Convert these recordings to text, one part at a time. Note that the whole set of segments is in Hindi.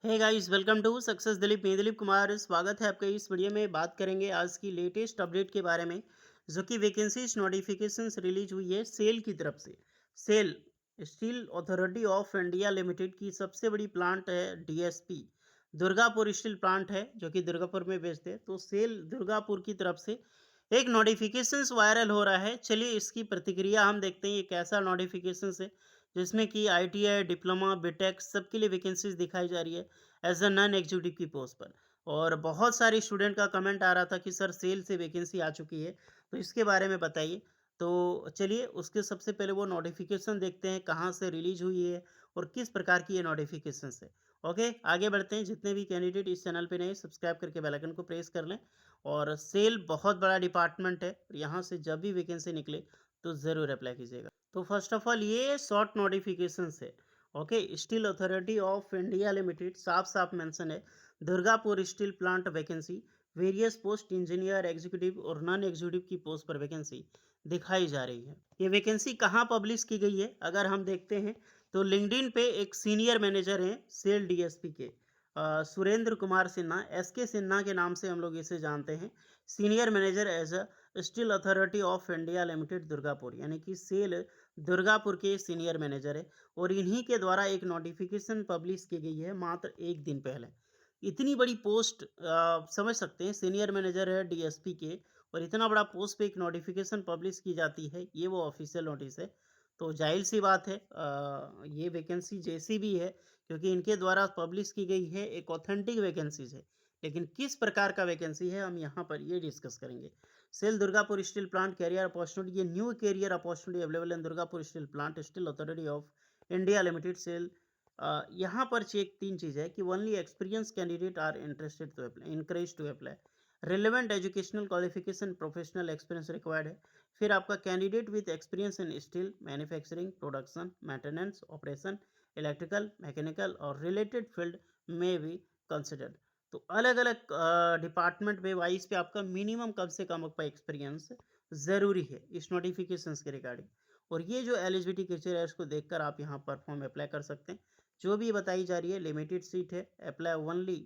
Hey guys, welcome to success Dilip. मैं दिलीप कुमार, स्वागत है आपका। इस वीडियो में बात करेंगे आज की लेटेस्ट अपडेट के बारे में, जो कि वैकेंसीज नोटिफिकेशंस रिलीज हुई है सेल की तरफ से। SAIL steel authority of India limited की सबसे बड़ी प्लांट है डीएसपी, दुर्गापुर स्टील प्लांट है, जो कि दुर्गापुर में बेस्ड है। तो सेल दुर्गापुर की तरफ से एक नोटिफिकेशंस वायरल हो रहा है। चलिए इसकी प्रतिक्रिया हम देखते हैं, ये कैसा नोटिफिकेशंस है, जिसमें कि आईटीआई, डिप्लोमा, बीटेक सबके लिए वैकेंसीज दिखाई जा रही है एज अ नॉन एग्जीक्यूटिव की पोस्ट पर। और बहुत सारे स्टूडेंट का कमेंट आ रहा था कि सर सेल से वैकेंसी आ चुकी है, तो इसके बारे में बताइए। तो चलिए उसके सबसे पहले वो नोटिफिकेशन देखते हैं, कहाँ से रिलीज हुई है और किस प्रकार की ये नोटिफिकेशन है। ओके, आगे बढ़ते हैं। जितने भी कैंडिडेट इस चैनल पे नए, सब्सक्राइब करके बेल आइकन को प्रेस कर लें। और सेल बहुत बड़ा डिपार्टमेंट है, यहाँ से जब भी वैकेंसी निकले तो ज़रूर अप्लाई कीजिएगा। तो फर्स्ट ऑफ ऑल ये शॉर्ट नोटिफिकेशन है। Okay, steel authority of India limited, साफ साफ मेंशन है, Durgapur steel plant vacancy, various post engineer, executive और नॉन एग्जीक्यूटिव की पोस्ट पर वैकेंसी दिखाई जा रही है। ये वैकेंसी कहाँ पब्लिश की गई है अगर हम देखते हैं, तो लिंक्डइन पे एक सीनियर मैनेजर हैं सेल डीएसपी के, सुरेंद्र कुमार सिन्हा, एस के सिन्हा के नाम से हम लोग इसे जानते हैं। Senior manager as a steel authority of India limited Durgapur, यानी कि सेल दुर्गापुर के सीनियर मैनेजर है। और इन्हीं के द्वारा एक नोटिफिकेशन पब्लिश की गई है मात्र एक दिन पहले। इतनी बड़ी पोस्ट, समझ सकते हैं, सीनियर मैनेजर है डीएसपी के, और इतना बड़ा पोस्ट पे एक नोटिफिकेशन पब्लिश की जाती है, ये वो ऑफिशियल नोटिस है। तो जाहिर सी बात है, ये वैकेंसी जैसी भी है, क्योंकि इनके द्वारा पब्लिश की गई है, एक ऑथेंटिक वैकेंसीज है। लेकिन किस प्रकार का वैकेंसी है, हम यहाँ पर ये डिस्कस करेंगे। SAIL Durgapur steel plant career opportunity, ये new career opportunity available in Durgapur steel plant, steel authority of India limited SAIL. यहाँ पर चेक तीन चीज़ है कि only experience candidate are interested to apply, encourage to apply. Relevant educational qualification, professional experience required है। फिर आपका candidate with experience in steel manufacturing, production, maintenance, operation, electrical, mechanical और रिलेटेड फील्ड में भी कंसिडर्ड। तो अलग अलग डिपार्टमेंट पे वाइज पे आपका मिनिमम कम से कम आपका एक्सपीरियंस ज़रूरी है इस नोटिफिकेशंस के रिगार्डिंग। और ये जो एलिजिबिलिटी क्राइटेरिया है, इसको देखकर आप यहाँ पर फॉर्म अप्लाई कर सकते हैं। जो भी बताई जा रही है, लिमिटेड सीट है, apply only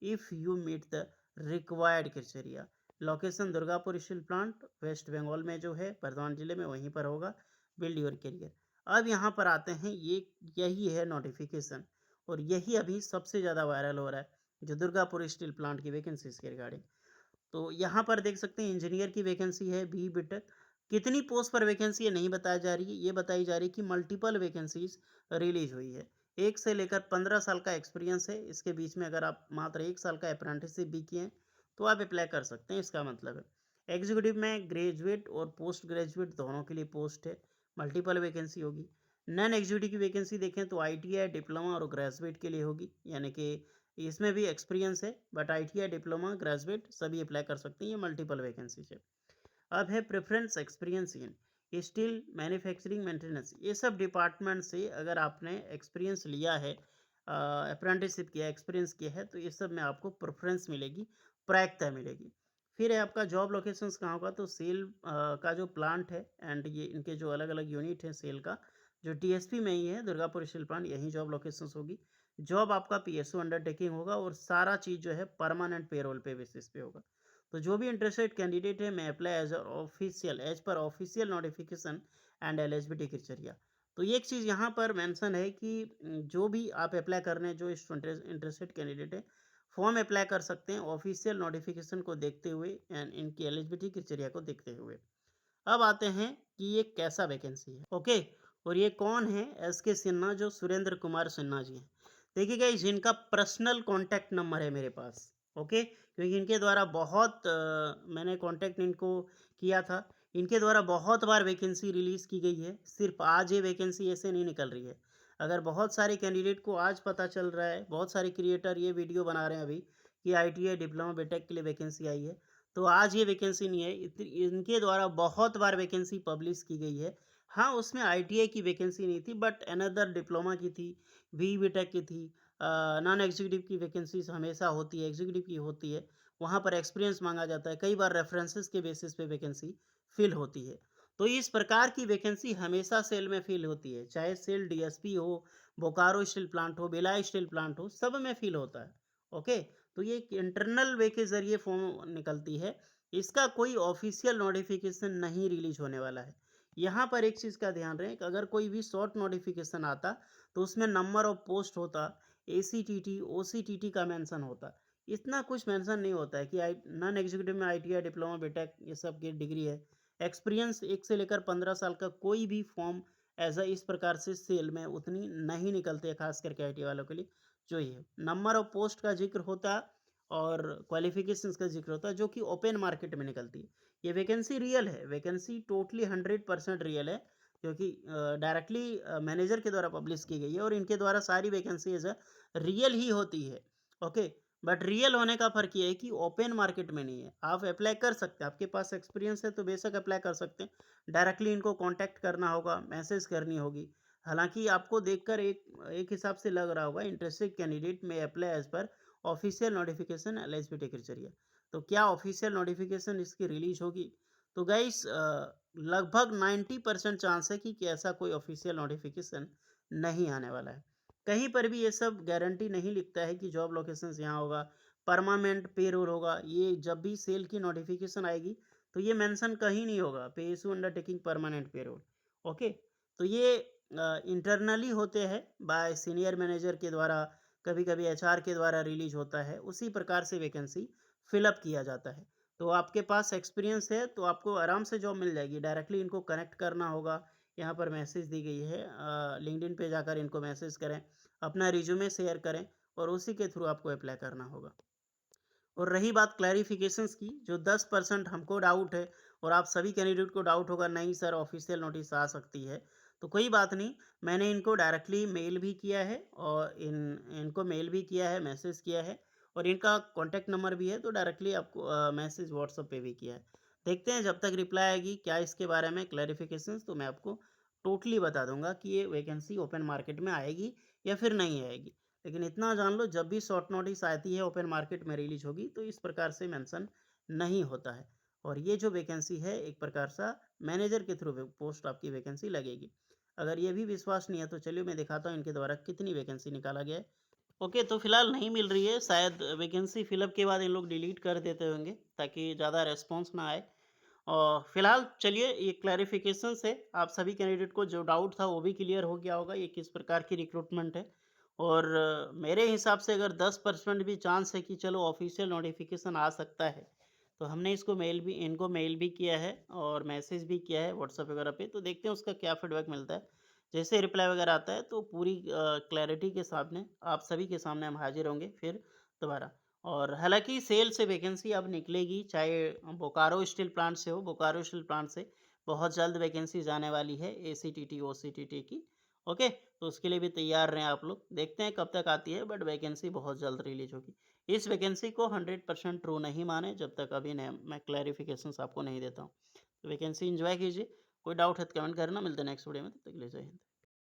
if you meet the required criteria. Location Durgapur steel plant, west Bengal में जो है, बर्धमान जिले में, वहीं पर होगा। Build your career. अब यहाँ पर आते हैं, ये यही है नोटिफिकेशन, और यही अभी सबसे ज़्यादा वायरल हो रहा है, जो दुर्गापुर स्टील प्लांट की वैकेंसीज के रिगार्डिंग। तो यहाँ पर देख सकते हैं इंजीनियर की वैकेंसी है, बी बीटेक। कितनी पोस्ट पर वैकेंसी है नहीं बताया जा रही है, ये बताई जा रही है कि मल्टीपल वैकेंसीज रिलीज हुई है। 1 से लेकर 15 साल का एक्सपीरियंस है, इसके बीच में अगर आप मात्र 1 साल का अप्रेंटिसशिप भी किए हैं तो आप अप्लाई कर सकते हैं, इसका मतलब है। एग्जीक्यूटिव में ग्रेजुएट और पोस्ट ग्रेजुएट दोनों के लिए पोस्ट है, मल्टीपल वैकेंसी होगी। नॉन एग्जीक्यूटिव की वैकेंसी देखें तो आईटीआई, डिप्लोमा और ग्रेजुएट के लिए होगी, यानी कि इसमें भी एक्सपीरियंस है, बट आईटीआई, डिप्लोमा, ग्रेजुएट सभी अप्लाई कर सकते हैं, ये मल्टीपल वैकेंसीज है। अब है preference experience in steel manufacturing maintenance, ये सब डिपार्टमेंट से अगर आपने एक्सपीरियंस लिया है, अप्रेंटिसशिप किया, एक्सपीरियंस किया है, तो ये सब में आपको प्रेफरेंस मिलेगी, प्रायिकता मिलेगी। फिर है आपका जॉब लोकेशंस कहाँ होगा, तो सेल का जो प्लांट है एंड ये इनके जो अलग अलग यूनिट है सेल का, जो टीएसपी में ही है, दुर्गापुर स्टील प्लांट, यही जॉब लोकेशंस होगी। जॉब आपका पीएसयू अंडरटेकिंग होगा, और सारा चीज़ जो है परमानेंट पेरोल पे बेसिस पे होगा। तो जो भी इंटरेस्टेड कैंडिडेट है, मैं apply as official, as per official notification and eligibility criteria. तो ये एक चीज़ यहाँ पर मेंशन है कि जो भी आप अप्लाई कर रहे हैं, जो इंटरेस्टेड कैंडिडेट है, फॉर्म अप्लाई कर सकते हैं ऑफिशियल नोटिफिकेशन को देखते हुए एंड इनकी एलिजिबिलिटी क्राइटेरिया को देखते हुए। अब आते हैं कि ये कैसा वैकेंसी है। ओके, और ये कौन है, एस के सिन्हा, जो सुरेंद्र कुमार सिन्हा जी हैं। देखिए गाइस, इनका पर्सनल कॉन्टैक्ट नंबर है मेरे पास। ओके, क्योंकि इनके द्वारा बहुत मैंने कॉन्टैक्ट इनको किया था। इनके द्वारा बहुत बार वैकेंसी रिलीज़ की गई है, सिर्फ आज ये वैकेंसी ऐसे नहीं निकल रही है। अगर बहुत सारे कैंडिडेट को आज पता चल रहा है, बहुत सारे क्रिएटर ये वीडियो बना रहे हैं अभी कि आईटीआई, डिप्लोमा, बीटेक के लिए वैकेंसी आई है, तो आज ये वैकेंसी नहीं है। इनके द्वारा बहुत बार वैकेंसी पब्लिश की गई है। हाँ, उसमें आईटीआई की वैकेंसी नहीं थी, बट अनदर डिप्लोमा की थी, बी बीटेक की थी। नॉन एग्जीक्यूटिव की वैकेंसीज हमेशा होती है, एग्जीक्यूटिव की होती है। वहाँ पर एक्सपीरियंस मांगा जाता है, कई बार रेफरेंसेस के बेसिस पे वैकेंसी फिल होती है। तो इस प्रकार की वैकेंसी हमेशा सेल में फिल होती है, चाहे सेल डीएसपी हो, बोकारो स्टील प्लांट हो, भिलाई स्टील प्लांट हो, सब में फिल होता है। ओके, तो ये एक इंटरनल वे के जरिए फॉर्म निकलती है। इसका कोई ऑफिशियल नोटिफिकेशन नहीं रिलीज होने वाला है। यहाँ पर एक चीज़ का ध्यान रहे कि अगर कोई भी शॉर्ट नोटिफिकेशन आता तो उसमें नंबर ऑफ पोस्ट होता, एसीटीटी ओसीटीटी का मेंशन होता। इतना कुछ मेंशन नहीं होता है कि आई नॉन एग्जीक्यूटिव में आईटीआई डिप्लोमा बीटेक ये सब की डिग्री है। एक्सपीरियंस 1 से लेकर 15 साल का कोई भी फॉर्म ऐसा इस प्रकार से सेल में उतनी नहीं निकलते हैं, खास करके आईटी वालों के लिए। जो ये नंबर ऑफ पोस्ट का जिक्र होता और क्वालिफिकेशंस का जिक्र होता है, जो कि ओपन मार्केट में निकलती है। ये वैकेंसी रियल है, वैकेंसी टोटली 100% रियल है, क्योंकि डायरेक्टली मैनेजर के द्वारा पब्लिश की गई है और इनके द्वारा सारी वैकेंसीज रियल ही होती है। ओके, बट रियल होने का फ़र्क ये है कि ओपन मार्केट में नहीं है। आप अप्लाई कर सकते हैं, आपके पास एक्सपीरियंस है तो बेशक अप्लाई कर सकते हैं। डायरेक्टली इनको कॉन्टैक्ट करना होगा, मैसेज करनी होगी। हालाँकि आपको देखकर एक एक हिसाब से लग रहा होगा इंटरेस्टेड कैंडिडेट में apply as per official notification LSB criteria. तो क्या ऑफिशियल नोटिफिकेशन इसकी रिलीज़ होगी? तो गाइस लगभग 90% चांस है कि ऐसा कोई ऑफिशियल नोटिफिकेशन नहीं आने वाला है। कहीं पर भी ये सब गारंटी नहीं लिखता है कि जॉब लोकेशंस यहाँ होगा, परमानेंट पेरोल होगा। ये जब भी सेल की नोटिफिकेशन आएगी तो ये मेंशन कहीं नहीं होगा, पे issue undertaking permanent payroll. Okay, तो ये इंटरनली होते हैं बाय सीनियर मैनेजर के द्वारा, कभी-कभी एचआर के द्वारा रिलीज होता है। उसी प्रकार से वैकेंसी फिलअप किया जाता है। तो आपके पास एक्सपीरियंस है तो आपको आराम से जॉब मिल जाएगी। डायरेक्टली इनको कनेक्ट करना होगा। यहाँ पर मैसेज दी गई है, लिंक्डइन पे जाकर इनको मैसेज करें, अपना रिज्यूमे शेयर करें और उसी के थ्रू आपको अप्लाई करना होगा। और रही बात क्लैरिफिकेशंस की, जो 10% हमको डाउट है और आप सभी कैंडिडेट को डाउट होगा, नहीं सर ऑफिशियल नोटिस आ सकती है, तो कोई बात नहीं। मैंने इनको डायरेक्टली मेल भी किया है और इनको मेल भी किया है, मैसेज किया है और इनका कॉन्टैक्ट नंबर भी है, तो डायरेक्टली आपको मैसेज व्हाट्सएप पे भी किया है। देखते हैं जब तक रिप्लाई आएगी क्या इसके बारे में क्लैरिफिकेशंस, तो मैं आपको टोटली बता दूंगा कि ये वैकेंसी ओपन मार्केट में आएगी या फिर नहीं आएगी। लेकिन इतना जान लो, जब भी शॉर्ट नोटिस आती है ओपन मार्केट में रिलीज होगी तो इस प्रकार से मेंशन नहीं होता है। और ये जो वैकेंसी है एक प्रकार सा मैनेजर के थ्रू पोस्ट आपकी वैकेंसी लगेगी। अगर ये भी विश्वास नहीं है तो चलिए मैं दिखाता हूँ इनके द्वारा कितनी वैकेंसी निकाला गया है। ओके, तो फिलहाल नहीं मिल रही है, शायद वैकेंसी फिलअप के बाद इन लोग डिलीट कर देते होंगे ताकि ज़्यादा रेस्पॉन्स ना आए। और फिलहाल चलिए ये क्लैरिफिकेशन से आप सभी कैंडिडेट को जो डाउट था वो भी क्लियर हो गया होगा, ये किस प्रकार की रिक्रूटमेंट है। और मेरे हिसाब से अगर 10% भी चांस है कि चलो ऑफिशियल नोटिफिकेशन आ सकता है, तो हमने इसको मेल भी इनको मेल भी किया है और मैसेज भी किया है व्हाट्सएप वगैरह पे, तो देखते हैं उसका क्या फीडबैक मिलता है। जैसे रिप्लाई वगैरह आता है तो पूरी क्लैरिटी के सामने आप सभी के सामने हम हाजिर होंगे फिर दोबारा। और हालाँकि सेल से वैकेंसी अब निकलेगी, चाहे बोकारो स्टील प्लांट से हो, बोकारो स्टील प्लांट से बहुत जल्द वैकेंसीज़ आने वाली है एसीटीटी, ओसीटीटी की। ओके, तो उसके लिए भी तैयार रहें आप लोग। देखते हैं कब तक आती है, बट वैकेंसी बहुत जल्द रिलीज़ होगी। इस वैकेंसी को 100% ट्रू नहीं मानें जब तक अभी मैं क्लैरिफिकेशंस आपको नहीं देता हूँ। तो वैकेंसी एन्जॉय कीजिए। कोई डाउट है तो कमेंट करना। मिलते हैं नेक्स्ट वीडियो में, तब तक के लिए जय हिंद।